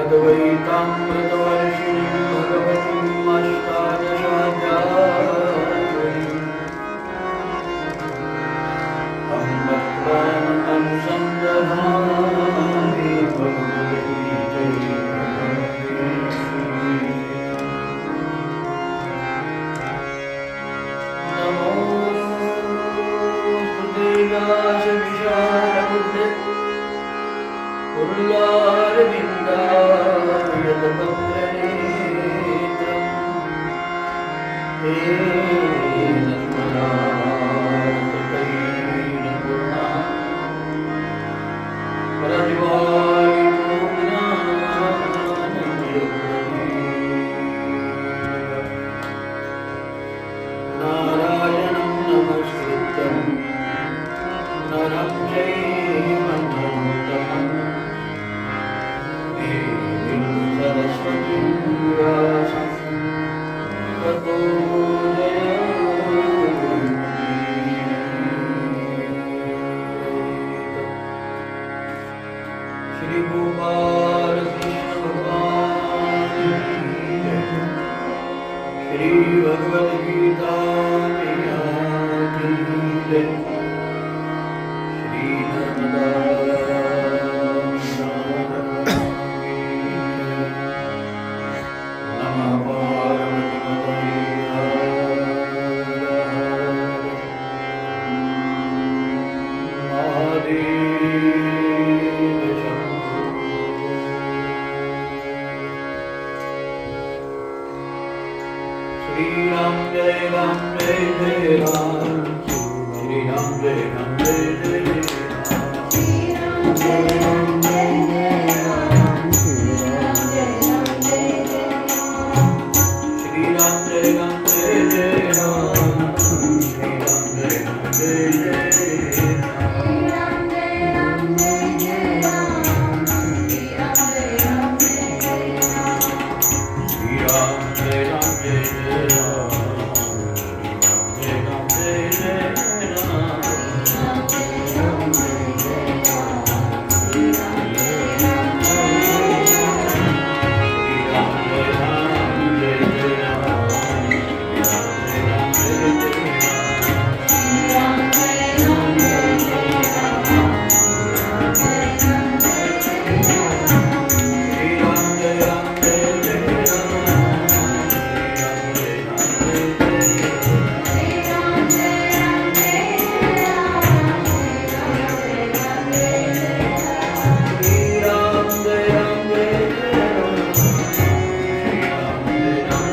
अद्वैतामृतवर्षिणीं भगवतीम् अष्टादशाध्यायिनीम् अमृतामृतं संदधामि भगवती नमोऽस्तुते व्यासविशालबुद्धे पुल्लारविन्दायतपत्रनेत्रम् येन स्मरामृतैर्पूर्णा प्रतिभागितो ज्ञानमयप्रदीपः नारायणं नमस्कृत्यं नरं चैव नरोत्तमम् सरस्वतीं व्यासं ततो श्री गोपाल कृष्ण भगवान की जय। श्री भगवद गीता मैया की जय। Shri Narmada Shri Ram Jai Ram Jai Jai Ram Shri Ram Jai Ram Jai Jai Ram Shri Ram Jai Ram Jai Jai Ram Shri Ram Jai Ram Jai Jai Ram Shri Ram Jai Ram Jai Jai Ram Shri Ram Jai Ram Jai Jai Ram Shri Ram Jai Ram Jai Jai Ram Shri Ram Jai Ram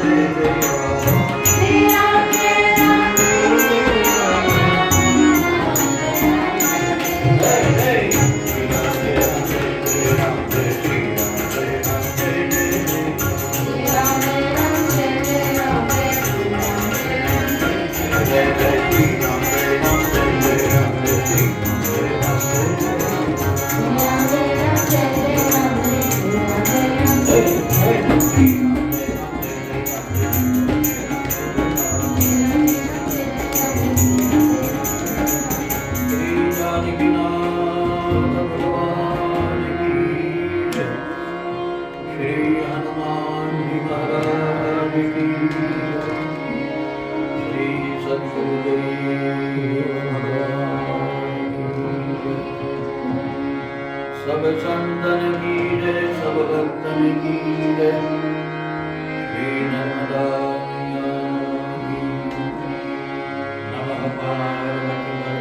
Jai Jai Ram Shri Ram Jai Ram Jai Jai Ram सब संतन की जय, सब भक्तन की जय। श्री नर्मदा मैया की नमः। पार्वती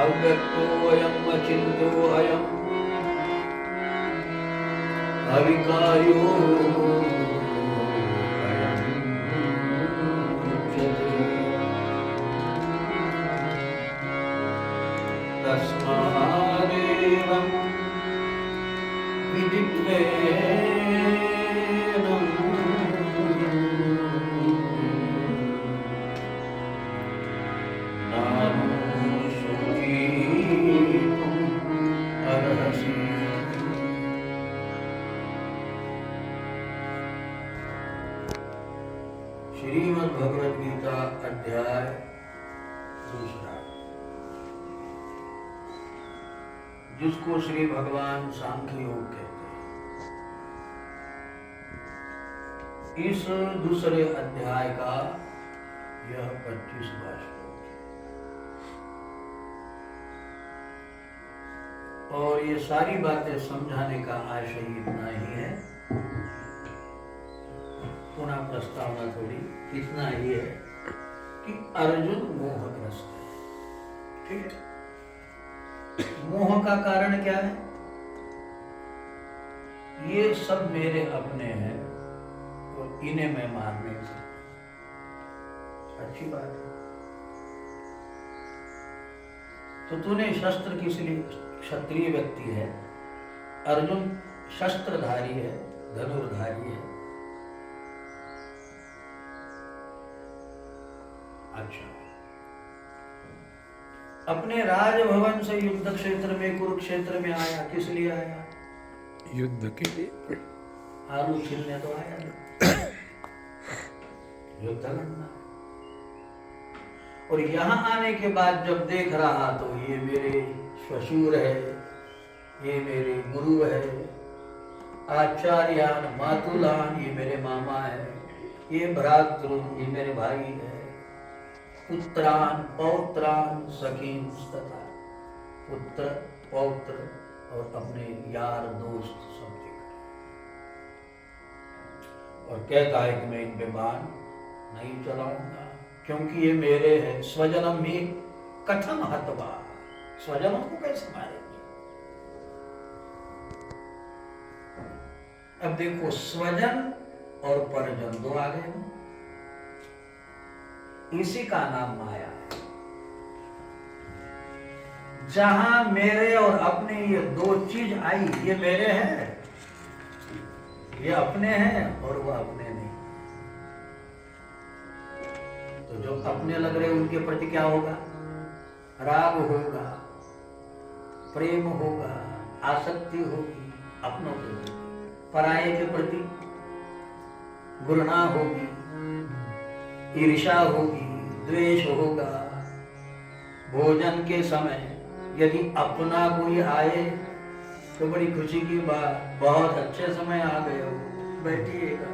अव्यक्तोऽयम् अचिन्त्योऽयम् अविकार्यो तस्मादेवं विदित्वेनं श्रीमद् भगवद गीता अध्याय 2, जिसको श्री भगवान सांख्य योग कहते हैं। इस दूसरे अध्याय का यह 25वां श्लोक है और ये सारी बातें समझाने का आशय इतना ही है। पुनः प्रस्तावना थोड़ी इतना ही है कि अर्जुन मोहग्रस्त है। ठीक है, मोह का कारण क्या है? ये सब मेरे अपने हैं और इन्हें मैं मार नहीं सकता। अच्छी बात है। तो तूने शस्त्र किस लिए? क्षत्रिय व्यक्ति है, अर्जुन शस्त्रधारी है, धनुर्धारी है। अच्छा, अपने राजभवन से युद्ध क्षेत्र में, कुरुक्षेत्र में आया, किस लिए आया? युद्ध के लिए। आलू छीलने तो आया नहीं, युद्ध करना। और यहां आने के बाद जब देख रहा तो ये मेरे ससुर है, ये मेरे गुरु है, आचार्यान मातुलान ये मेरे मामा है, ये भ्रातृ ये मेरे भाई है, पुत्रान पौत्रान सखीन तथा पुत्र पौत्र और अपने यार दोस्त सब दिख रहे। और कहता है कि मैं इन पे बाण नहीं चलाऊंगा क्योंकि ये मेरे हैं। स्वजनम में कथम हतवा, स्वजनों को कैसे मारेंगे? अब देखो, स्वजन और परजन दो आ गए ना, इसी का नाम माया है। जहां मेरे और अपने ये दो चीज आई, ये मेरे हैं, ये अपने हैं और वो अपने नहीं। तो जो अपने लग रहे उनके प्रति क्या होगा? राग होगा, प्रेम होगा, आसक्ति होगी अपनों के प्रति, पराये के प्रति घृणा होगी, ईर्ष्या होगी, द्वेष होगा। भोजन के समय यदि अपना कोई आए तो बड़ी खुशी की बात, बहुत अच्छे समय आ गए हो, बैठिएगा।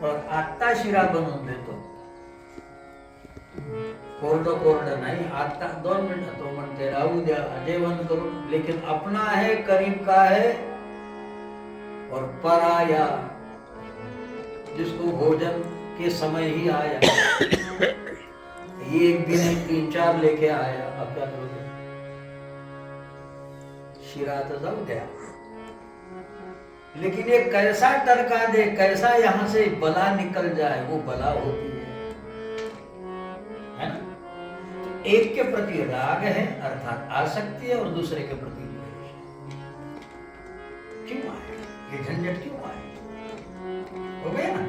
और आता शिरा बनवून देतो, कोरडं नाही, आता 2 मिनिटं तो म्हणते राहू द्या जेवण करून। लेकिन अपना है, करीब का है, और पराया जिसको भोजन के समय ही आया, एक भी नहीं 3-4 लेके आया, अब क्या करोगे? शिरा तो जाऊ गया। लेकिन ये कैसा टरका दे, कैसा यहां से बला निकल जाए, वो बला होती है ना? तो एक के प्रति राग है अर्थात आसक्ति है और दूसरे के प्रति द्वेष। क्यों आए ये झंझट? क्यों आए? हो गया ना?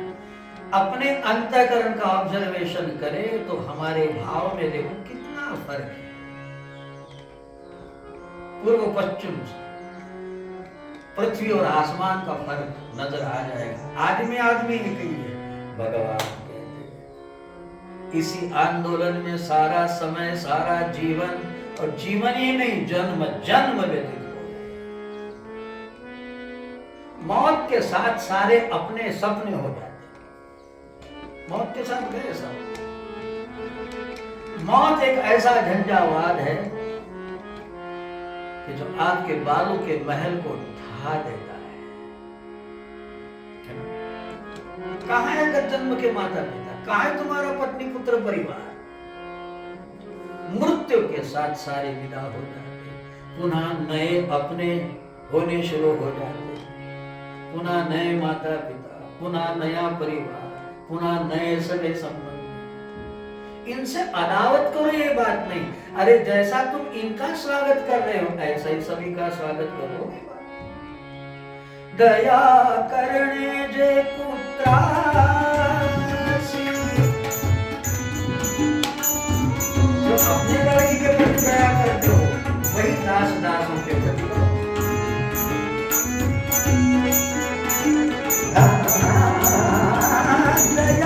अपने अंतःकरण का ऑब्जर्वेशन करें तो हमारे भाव में देखो कितना फर्क है। पूर्व पश्चिम, पृथ्वी और आसमान का फर्क नजर आ जाएगा। आदमी आदमी ही कही है, भगवान कहते हैं। इसी आंदोलन में सारा समय, सारा जीवन, और जीवन ही नहीं जन्म जन्म व्यतीत हो जाए। मौत के साथ सारे अपने सपने हो जाते, मौत के साथ गए सब। मौत एक ऐसा झंझावात है कि जो आपके बालों के महल को ढा देता है। कहाँ है जन्म के माता पिता? कहाँ है तुम्हारा पत्नी पुत्र परिवार? मृत्यु के साथ सारे विदा हो जाते, पुनः नए अपने होने शुरू हो जाते, पुनः नए माता पिता, पुनः नया परिवार, पुनः नए सगे संबंध। इनसे अदावत करो, ये बात नहीं। अरे जैसा तुम इनका स्वागत कर रहे हो ऐसा ही सभी का स्वागत करो। दया करने जे कुत्रासी, जो अपने लड़की के प्रति दया करते हो वही दास दासों के प्रति करो। दया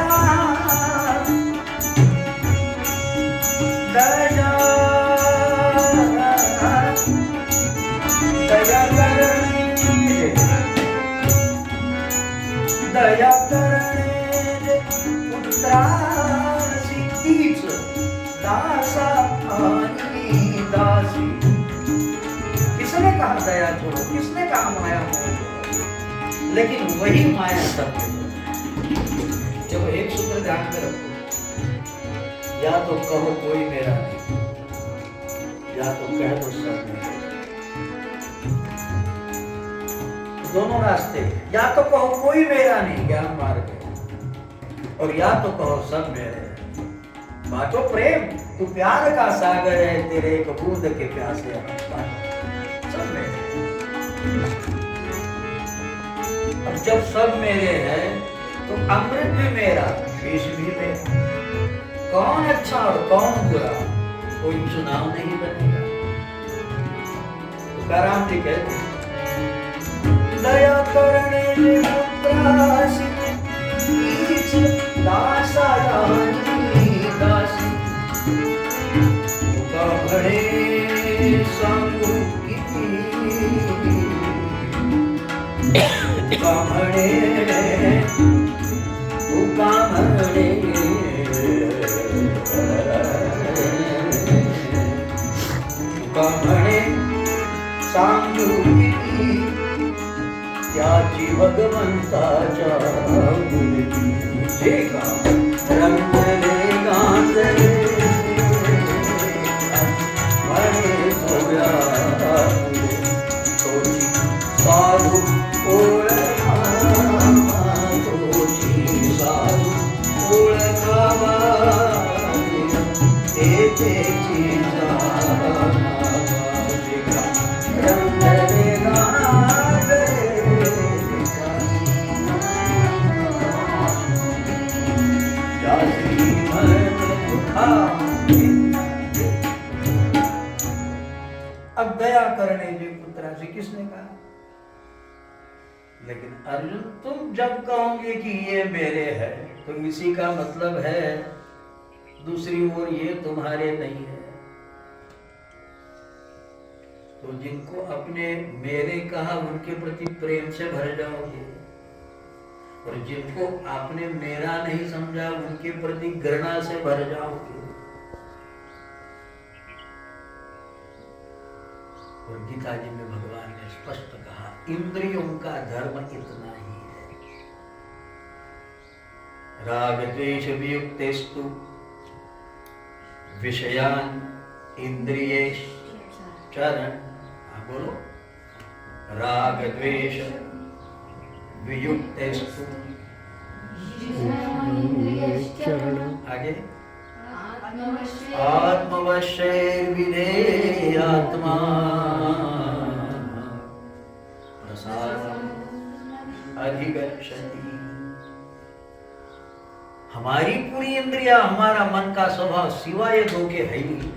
दया करणे पुत्रासी तीच दासा आणि दासी। किसने कहा दया छोड़ो, किसने कहा माया छोड़ो, लेकिन वही माया सबके दो। जब एक सूत्र ध्यान में रखो, या तो कहो कोई मेरा नहीं, या तो कह दो सब मेरे। दोनों रास्ते, या तो कहो कोई मेरा नहीं, ज्ञान मार्ग है, और या तो कहो सब मेरे। बाटो प्रेम, तू प्यार का सागर है, तेरे एक बूंद के प्यासे सब मेरे। अब जब सब मेरे हैं तो अमृत भी मेरा, विष भी मेरा। कौन अच्छा और कौन बुरा, कोई चुनाव नहीं बनेगा। तुकाराम जी कहते हैं, दया करणे पुत्रासी तीच दासा आणि दासी। तुका म्हणे सांगू किती, तुका म्हणे सांगू किती, त्याची भगवंताच्या गुणती। रंगले गांधले म्हणे सोया तोची साधू ओळखा, तोची साधू ओळखावा, तेची अब दया करने जो पुत्रासी किसने कहा? लेकिन अर्जुन तुम जब कहोगे कि ये मेरे है, तो इसी का मतलब है दूसरी ओर ये तुम्हारे नहीं है। तो जिनको अपने मेरे कहा उनके प्रति प्रेम से भर जाओगे, और जिनको आपने मेरा नहीं समझा उनके प्रति घृणा से भर जाओगे। और गीता जी में भगवान ने स्पष्ट कहा, इंद्रियों का धर्म इतना ही है, राग द्वेष वियुक्तेस्तु विषयान इंद्रियेश चरण। बोलो, राग द्वेष वियुक्तेस्तु, आगे आत्मवशैर्विधेयात्मा प्रसादम् अधिगच्छति। हमारी पूरी इंद्रिया, हमारा मन का स्वभाव सिवाय दो के है ही।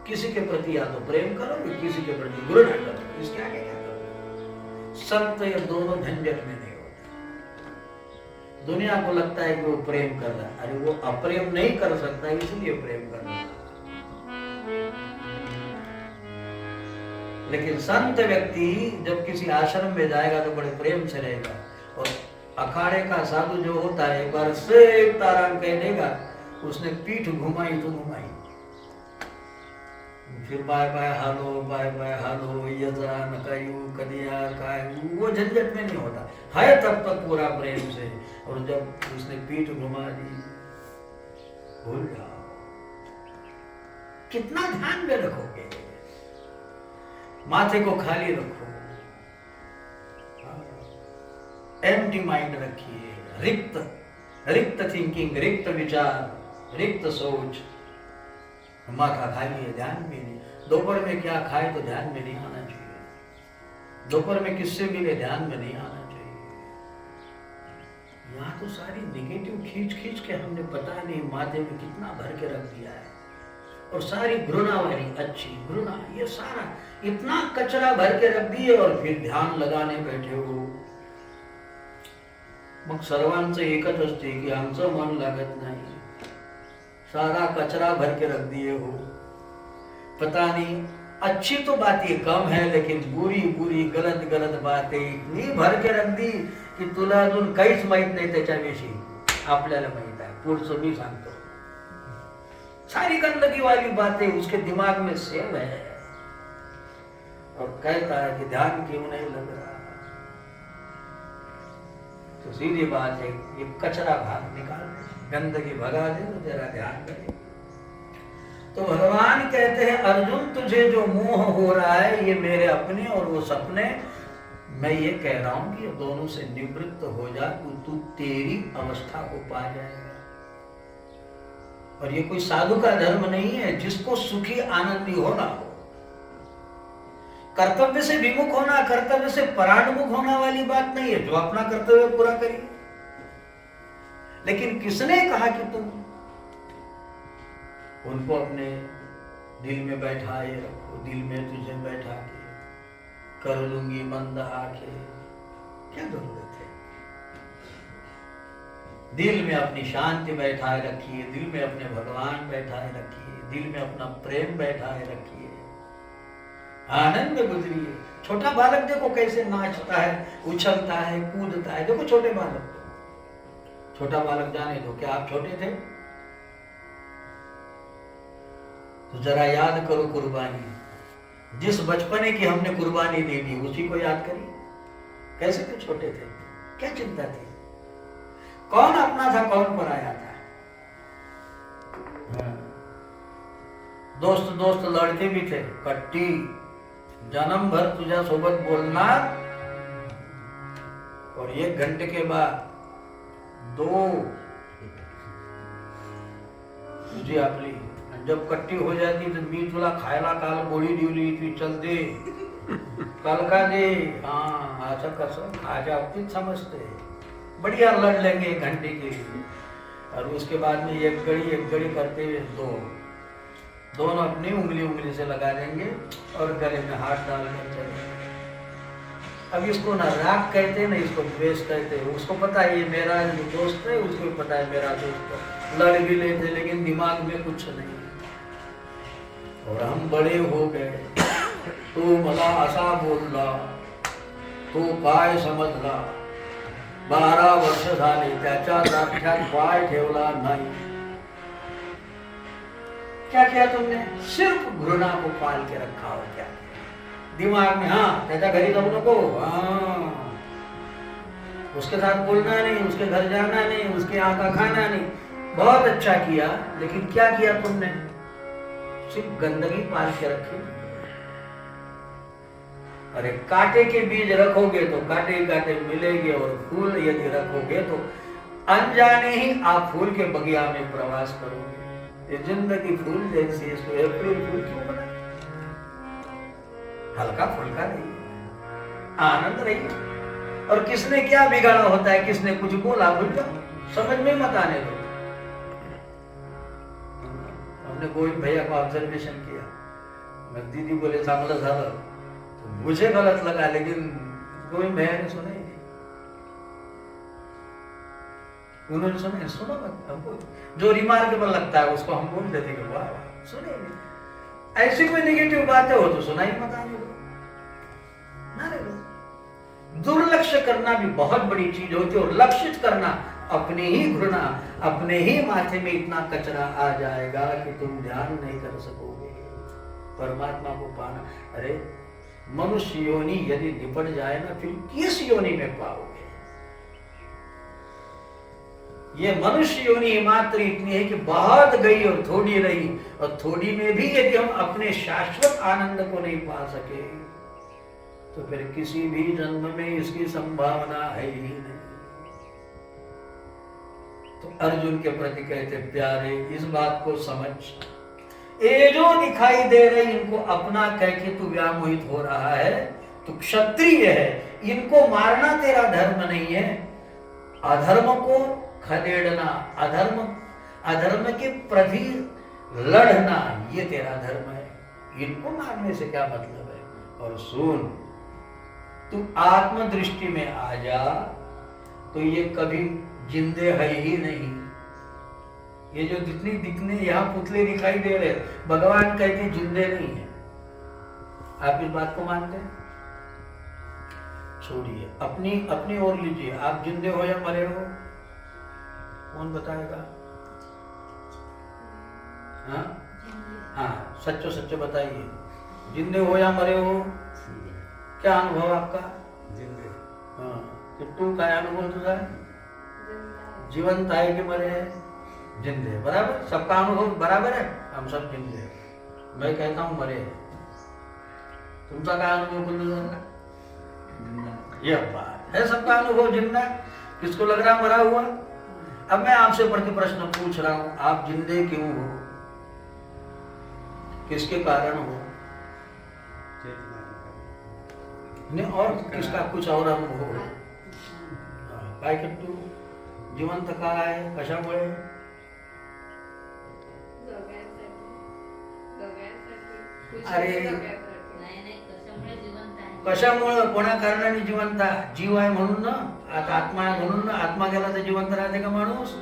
किसी के प्रति या तो प्रेम करोगे, किसी के प्रति घृणा करोगे, इसके आगे क्या करोगे? संत ये दोनों झंझट में नहीं होते। दुनिया को लगता है कि वो प्रेम कर रहा है, अरे वो अप्रेम नहीं कर सकता इसलिए प्रेम कर रहा है। लेकिन संत व्यक्ति जब किसी आश्रम में जाएगा तो बड़े प्रेम से रहेगा, और अखाड़े का साधु जो होता है एक बार से ताराम कह देगा, उसने पीठ घुमाई तो घुमाई, फिर बाय बाय हालो ये जरा नकायू कदिया काय, वो झंझट में नहीं होता है तब तक पूरा प्रेम से। और जब उसने पीठ घुमा दी, भूल जाओ। कितना ध्यान में रखोगे? माथे को खाली रखो, एम्प्टी माइंड रखिए, रिक्त थिंकिंग, रिक्त विचार, रिक्त सोच। माथा खाली है, ध्यान में नहीं। दोपहर में क्या खाए तो ध्यान में नहीं आना चाहिए, दोपहर में किससे मिले ध्यान में नहीं आना चाहिए। यहाँ तो सारी निगेटिव खींच के हमने पता नहीं माथे में कितना भर के रख दिया है, और सारी घृणा वाली अच्छी घृणा, ये सारा इतना कचरा भर के रख दिए, और फिर ध्यान लगाने बैठे हो। मग सर्वांचं एकच असते की आमचं मन लागत नाही, सारा कचरा भर के रख दिए हो। पता नहीं, अच्छी तो बातें कम है, लेकिन बुरी बुरी गलत बातें इतनी भर के रख दी की तुला अजून काहीच माहित नाही त्याच्याविषयी, आपल्याला माहित आहे, पुढचं मी सांगतो. सारी गंदगी वाली बातें उसके दिमाग में सेव है और कहता है कि ध्यान क्यों नहीं लग रहा. तो सीधी बात है, ये कचरा बाहर निकाल दे, गंदगी भगा दे तो तेरा ध्यान करे. तो भगवान कहते हैं अर्जुन तुझे जो मोह हो रहा है ये मेरे अपने और वो सपने, मैं ये कह रहा हूं कि दोनों से निवृत्त हो जा, तू तेरी अवस्था को पा जाएगा. और ये कोई साधु का धर्म नहीं है जिसको सुखी आनंदी होना हो. कर्तव्य से विमुख होना, कर्तव्य से परान्मुख होना वाली बात नहीं है. जो अपना कर्तव्य पूरा करिए. लेकिन किसने कहा कि तुम उनको अपने दिल में बैठाए रखो, दिल में तुझे बैठा के कर लूंगी बंद आंखें, क्या जरूरत है. दिल में अपनी शांति बैठाए रखिए, दिल में अपने भगवान बैठाए रखिए, दिल में अपना प्रेम बैठाए रखिए, आनंद में गुजरिए. छोटा बालक देखो कैसे नाचता है, उछलता है, कूदता है. देखो छोटे बालक, छोटा बालक जाने दो, क्या आप छोटे थे? तो जरा याद करो कुर्बानी, जिस बचपने की हमने कुर्बानी दे दी उसी को याद करिए. कैसे थे, छोटे थे, क्या चिंता थी, कौन अपना था, कौन पराया था. दोस्त दोस्त लड़के भी थे, कट्टी जन्म भर तुझ्या सोबत बोलणार और 1 घंटे के बाद 2 तुझी आपली. जब कट्टी हो जाती तो मी तुला खायला काल गोळी दिवली, ती चल दे, कल का दे. हाँ असं कसं खाजा अगदीच समजते. बढ़िया लड़ लेंगे 1 घंटे के लिए और उसके बाद में एक गड़ी करते हुए दोनों अपनी उंगली से लगा देंगे और गले में हाथ डाल कर चलेंगे. अब इसको ना राग कहते ना इसको द्वेष कहते. उसको पता है ये मेरा दोस्त है, उसको पता है मेरा दोस्त है. लड़ भी लेते लेकिन दिमाग में कुछ नहीं. और हम बड़े हो गए, तू मला असा बोलला, तू काय समजला, 12 वर्ष झाले त्याच्या दाख्यात पाय ठेवला नाही. क्या किया तुमने? सिर्फ घृणा को पाल के रखा हो. क्या दिमाग में, हाँ त्याच्या घरी जाऊ नको, हाँ उसके साथ बोलना नहीं, उसके घर जाना नहीं, उसके यहाँ का खाना नहीं. बहुत अच्छा किया, लेकिन क्या किया तुमने? सिर्फ गंदगी पाल के रखी. अरे कांटे के बीज रखोगे तो कांटे ही कांटे मिलेंगे और फूल यदि रखोगे तो अनजाने ही आप फूल के बगिया में प्रवास करोगे. ये जिंदगी फूल जैसी, इसको अप्रैल फूल क्यों बना? हल्का फुल्का नहीं, आनंद नहीं. और किसने क्या बिगाड़ा होता है, किसने कुछ बोला, भूल जाओ, समझ में मत आने दो. हमने गोविंद भैया को ऑब्जर्वेशन किया, मैं दीदी बोले चांगलं झालं, तो मुझे गलत लगा, लेकिन गोविंद भैया ने सुना ही नहीं. उन्होंने सुना, सुना मत. हमको जो रिमार्केबल लगता है उसको हम बोल देते कि वाह सुने नहीं. ऐसी कोई नेगेटिव बातें हो तो सुना ही मत आने दो, ना रे. दुर्लक्ष्य करना भी बहुत बड़ी चीज होती है और लक्षित करना, अपने ही घृणा, अपने ही माथे में इतना कचरा आ जाएगा कि तुम ध्यान नहीं कर सकोगे परमात्मा को पाना. अरे मनुष्य योनि यदि निपट जाए ना, फिर किस योनि में पाओगे? ये मनुष्य योनि मात्र इतनी है कि बहुत गई और थोड़ी रही, और थोड़ी में भी यदि हम अपने शाश्वत आनंद को नहीं पा सके तो फिर किसी भी जन्म में इसकी संभावना है ही नहीं. तो अर्जुन के प्रति कहते प्यारे इस बात को समझ, ये जो दिखाई दे रहे इनको अपना कह के तू व्यामोहित हो रहा है, तू क्षत्रिय है, इनको मारना तेरा धर्म नहीं है. अधर्म को खदेड़ना, अधर्म के प्रति लड़ना ये तेरा धर्म है. इनको मारने से क्या मतलब है? और सुन, तू आत्मदृष्टि में आ जा तो ये कभी जिंदे है ही नहीं. ये जो जितनी दिखने यहाँ पुतले दिखाई दे रहे, भगवान कहते जिंदे नहीं है. आप इस बात को मानते हैं? छोड़िए, अपनी अपनी ओर लीजिए। आप जिंदे हो या मरे हो? कौन बताएगा? हाँ, सच्चो सच्चो बताइए, जिंदे हो या मरे हो? क्या अनुभव आपका? हाँ, किट्टू काय अनुभव तुझा? जीवंत आहे कि मरे है? जिंदे। बराबर, सबका अनुभव बराबर है, हम सब जिंदे हैं। मैं कहता हूँ मरे है। तुमचा काय अनुभव बोलने? यह बात है, सबका अनुभव जिंदा। किसको लग रहा मरा हुआ? अब मैं आपसे प्रश्न पूछ रहा हूं, आप जिंदे क्यों हो? किसके कारण हो? नहीं, और किसका कुछ और अनुभव हो? काय किट्टू जिवंत का आहे? कशामुळे? अरे कशामुळं? कोणा कारणाने जिवंत? जीव आहे म्हणून ना, आता आत्मा आहे म्हणून ना। आत्मा गेला तर जिवंत रहते का माणूस?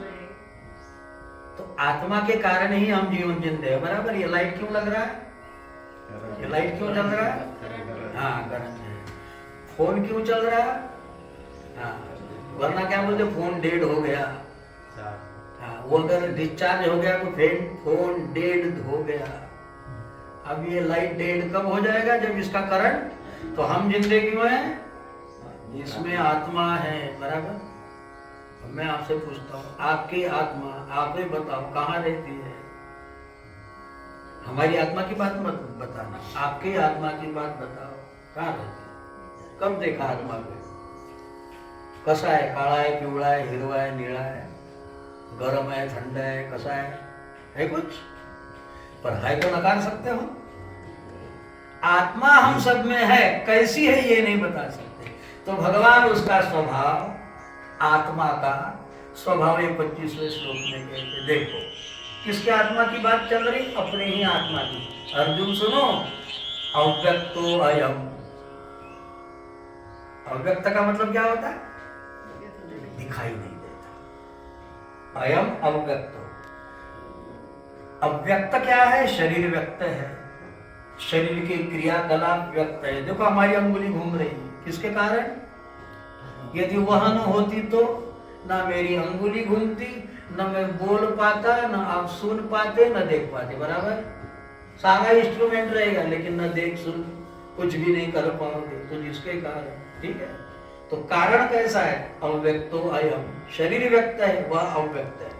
तो आत्मा के कारण ही हम जीवन जिंदे हैं। बराबर। ये लाइट क्यों लग रहा है? ये लाइट क्यों चल रहा है? हाँ, करंट है। फोन क्यों चल रहा है? हाँ, वरना क्या बोलते, फोन डेड हो गया। हाँ, वो अगर डिस्चार्ज हो गया तो फोन डेड हो गया। अब ये लाइट डेड कब हो जाएगा? जब इसका करंट। तो हम जिंदे क्यों हैं? इसमें आत्मा है। बराबर। मैं आपसे पूछता हूँ, आपकी आत्मा, आप ही बताओ कहाँ रहती है? हमारी आत्मा की बात मत बताना, आपकी आत्मा की बात बताओ, कहाँ रहती है? कब देखा आत्मा को? कसा है? काळा है, पिवळा है, हिरवा है, नीला है, गरम है, ठंडा है, कसा है कुछ? पर है तो नकार सकते हो। आत्मा हम सब में है, कैसी है ये नहीं बता सकते। तो भगवान उसका स्वभाव, आत्मा का स्वभाव 25वें श्लोक में कहते। देखो किसके आत्मा की बात चल रही? अपने ही आत्मा की। अर्जुन सुनो, अव्यक्तो अयम। अव्यक्त का मतलब क्या होता है? दिखाई नहीं देता। अयम अव्यक्तो। अव्यक्त क्या है? शरीर व्यक्त है, शरीर के क्रियाकलाप व्यक्त है। देखो हमारी अंगुली घूम रही है, किसके कारण? यदि वह न होती तो ना मेरी अंगुली घूमती, न मैं बोल पाता, न आप सुन पाते, न देख पाते। बराबर। सारा इंस्ट्रूमेंट रहेगा लेकिन न देख सुन कुछ भी नहीं कर पाओगे, तो जिसके कारण। ठीक है, तो कारण कैसा है? अव्यक्तो अयम। शरीर व्यक्त है, वह अव्यक्त है।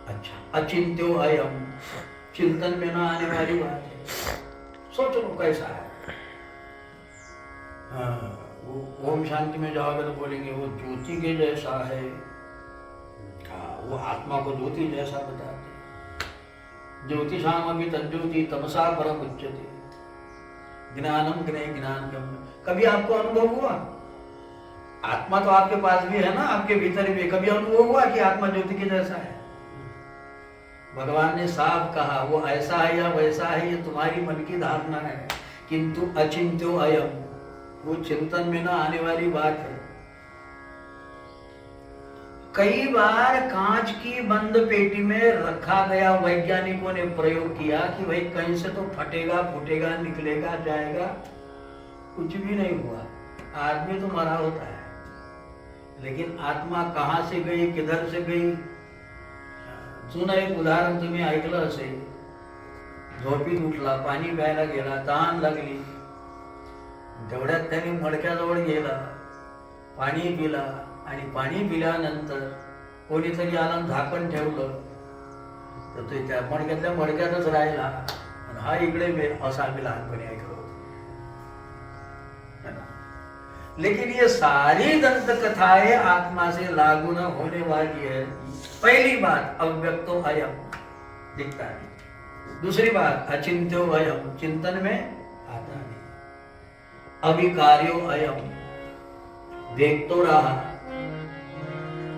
अच्छा, अचिंत्यो अयम, चिंतन में ना आने वाली बात है। सोच लो कैसा है। वो ओम शांति में जाओगे तो बोलेंगे वो ज्योति के जैसा है। हाँ, वो आत्मा को ज्योति जैसा बताते। ज्योतिषाम अभी तज्ज्योति तमसा परम उच्यते, ज्ञानम ज्ञे ज्ञानगम। कभी आपको अनुभव हुआ? आत्मा तो आपके पास भी है ना, आपके भीतर भी। कभी अनुभव हुआ कि आत्मा ज्योति के जैसा है? भगवान ने साफ कहा वो ऐसा है या वैसा है, ये तुम्हारी मन की धारणा है। किंतु अचिंत्यो अयम, वो चिंतन में ना आने वाली बात है। कई बार कांच की बंद पेटी में रखा गया, वैज्ञानिकों ने प्रयोग किया कि भाई कहीं से तो फटेगा, फूटेगा, निकलेगा, जाएगा। कुछ भी नहीं हुआ। आदमी तो मरा होता है, लेकिन आत्मा कहां से गई, किधर से गई? जुनं एक उदाहरण तुम्ही ऐकलं असेल। झोपीत उठला, पाणी प्यायला गेला, तहान लागली, तेवढ्यात त्याने मडक्याजवळ गेला, पाणी पिला, आणि पाणी पिल्यानंतर कोणीतरी आला झाकण ठेवलं, तर तो त्या मडक्यातच राहिला, आणि हा इकडे असा आम्ही लहानपणी ऐकलो होतो। लेकिन ये सारी दंत कथाएं आत्मा से लागू न होने वाली है। पहली बात अव्यक्तो अयम, दिखता है। दूसरी बात अचिंत्यो अयम, चिंतन में आता नहीं। अविकार्यो अयम, देख तो रहा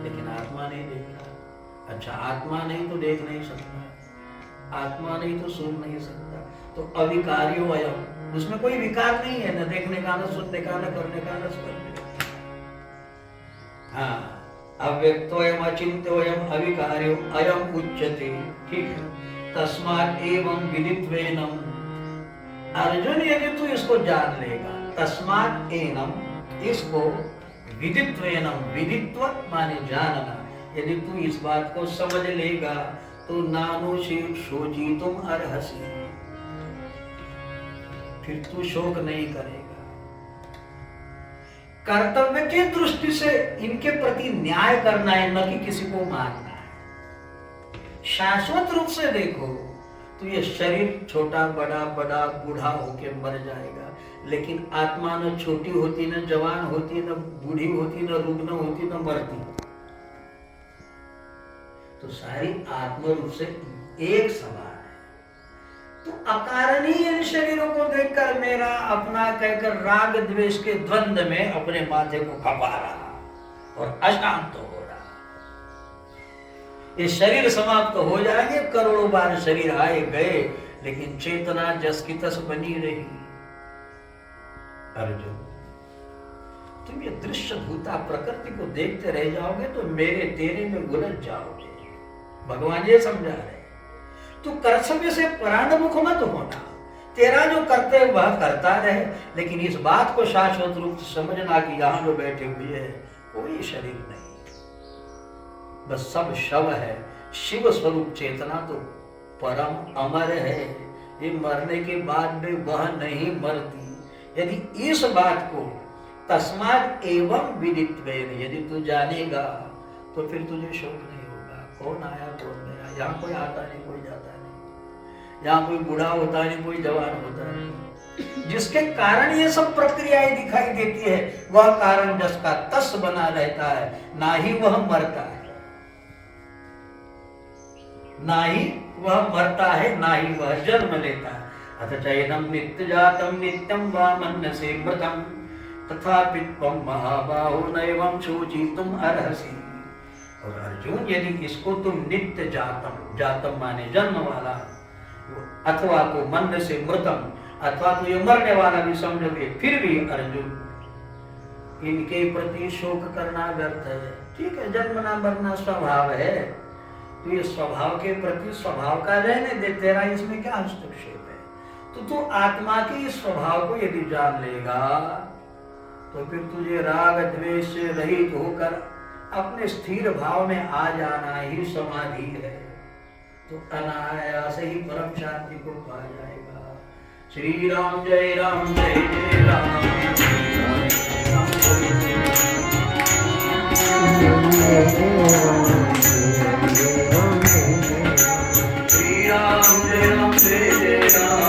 लेकिन आत्मा नहीं देख रहा। अच्छा, आत्मा नहीं तो देख नहीं सकता, आत्मा नहीं तो सुन नहीं सकता, तो अविकार्यो अयम, उसमें कोई विकार नहीं है, न देखने का, न सुनने का, न करने का, न स्मरने का। हाँ, अव्यक्तोयम अचिंत्योयम अविकार्यो अयम उच्यते। ठीक है, तस्मात् एवं विदित्वेनम। अर्जुन यदि तू इसको जान लेगा, तस्मात् एनम, इसको विदित्वेनम, विदित्व माने जानना, यदि तू इस बात को समझ लेगा तो नानो शोची तुम अर्हसी, फिर तू शोक नहीं करेगा। कर्तव्य की दृष्टि से इनके प्रति न्याय करना है, न कि किसी को मारना है। शाश्वत रूप से देखो तो ये शरीर छोटा बड़ा बड़ा बूढ़ा होके मर जाएगा, लेकिन आत्मा न छोटी होती, न जवान होती, न बूढ़ी होती, न रुग्ण होती, न मरती। तो सारी आत्म रूप से एक समान है। तो अकारणीय इन शरीरों को देखकर मेरा अपना कहकर राग द्वेष के द्वंद्व में अपने माथे को खपा रहा और अशांत हो रहा। ये शरीर समाप्त हो जाएंगे, करोड़ों बार शरीर आए गए, लेकिन चेतना जस की तस बनी रही। अर्जुन, तुम ये दृश्य भूता प्रकृति को देखते रह जाओगे तो मेरे तेरे में उलझ जाओगे। भगवान ये समझा रहे, तू कर्तव्य से परांगमुख मत होना, तेरा जो कर्तव्य वह करता रहे, लेकिन इस बात को शाश्वत रूप से समझना कि यहां जो बैठे हुए हैं कोई शरीर नहीं, बस सब शव है। शिव स्वरूप चेतना तो परम अमर है, ये मरने के बाद भी वह नहीं मरती। यदि इस बात को तस्मात् एवं विदित्वेन, यदि तू जानेगा तो फिर तुझे शोक नहीं होगा। कौन आया कौन गया, यहाँ कोई आता नहीं कोई जाता नहीं, यहाँ कोई बूढ़ा होता नहीं कोई जवान होता नहीं। जिसके कारण ये सब प्रक्रियाएं दिखाई देती है वह कारण जस का तस बना रहता है, ना ही वह मरता है, ना ही वह मरता है, ना ही वह जन्म लेता है। अथ चैनम नित्य जातम नित्यम वा मन्यसे मृतम तथापि त्वं महाबाहो नैवं शोचितुम अर्हसि। और अर्जुन, यदि इसको तुम नित्य जातम, जातम माने जन्म वाला, अथवा तो मन्य से मृतम, अथवा तो ये मरने वाला भी समझोगे, फिर भी अर्जुन इनके प्रति शोक करना व्यर्थ है। ठीक है, जन्मना मरना स्वभाव है, तो ये स्वभाव के प्रति स्वभाव का रहने दे, तेरा इसमें क्या हस्तक्षेप है। तो तू आत्मा के इस स्वभाव को यदि जान लेगा तो फिर तुझे राग द्वेष से रहित होकर अपने स्थिर भाव में आ जाना ही समाधि है, तो अनायास ही परम शांति को पा जाएगा। श्री राम जय राम जय जय राम, श्री राम जय राम जय जय राम।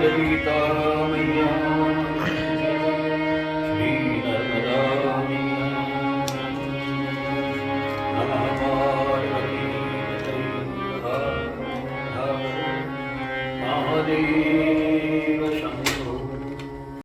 गीता मैया श्री नर्मदा महादेव।